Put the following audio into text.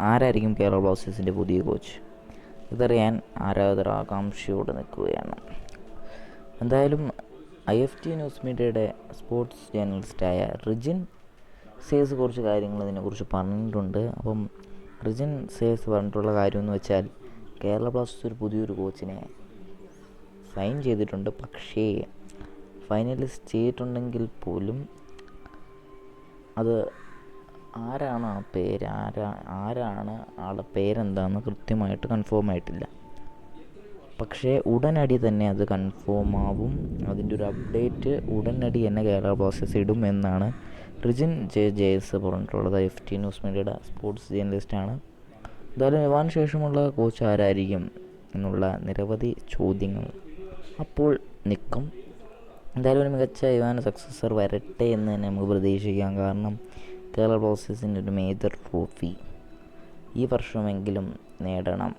ആരായിരിക്കും കേരള ബ്ലാസ്റ്റേഴ്സിൻ്റെ പുതിയ കോച്ച്? ഇതറിയാൻ ആരാധകർ ആകാംക്ഷയോടെ നിൽക്കുകയാണ്. എന്തായാലും IFT ന്യൂസ് മീഡിയയുടെ സ്പോർട്സ് ജേർണലിസ്റ്റായ റിജിൻ സേസ് കുറച്ച് കാര്യങ്ങൾ ഇതിനെക്കുറിച്ച് പറഞ്ഞിട്ടുണ്ട്. അപ്പം റിജിൻ സേസ് പറഞ്ഞിട്ടുള്ള കാര്യമെന്ന് വെച്ചാൽ കേരള ബ്ലാസ്റ്റേഴ്സ് ഒരു പുതിയൊരു കോച്ചിനെ സൈൻ ചെയ്തിട്ടുണ്ട്. പക്ഷേ ഫൈനലിസ്റ്റ് ചെയ്തിട്ടുണ്ടെങ്കിൽ പോലും അത് ആരാണ് ആ പേര്, ആരാണ് ആളുടെ പേരെന്താണെന്ന് കൃത്യമായിട്ട് കൺഫേം ആയിട്ടില്ല. പക്ഷേ ഉടനടി തന്നെ അത് കൺഫേം ആവും. അതിൻ്റെ ഒരു അപ്ഡേറ്റ് ഉടനടി തന്നെ കേരള ബ്ലാസ്റ്റേഴ്സ് ഇടും എന്നാണ് റിജിൻ ജേസ് പറഞ്ഞിട്ടുള്ളത്. IFT ന്യൂസ് മീഡിയയുടെ സ്പോർട്സ് ജേർണലിസ്റ്റാണ്. എന്തായാലും ഇവാന് ശേഷമുള്ള കോച്ച് ആരായിരിക്കും എന്നുള്ള നിരവധി ചോദ്യങ്ങൾ അപ്പോൾ നിൽക്കും. എന്തായാലും ഒരു മികച്ച ഇവാന് സക്സസർ വരട്ടെ എന്ന് തന്നെ നമുക്ക് പ്രതീക്ഷിക്കാം. കാരണം കേരള ബ്ലാസ്റ്റേഴ്സിൻ്റെ ഒരു മേജർ ട്രോഫി ഈ വർഷമെങ്കിലും നേടണം.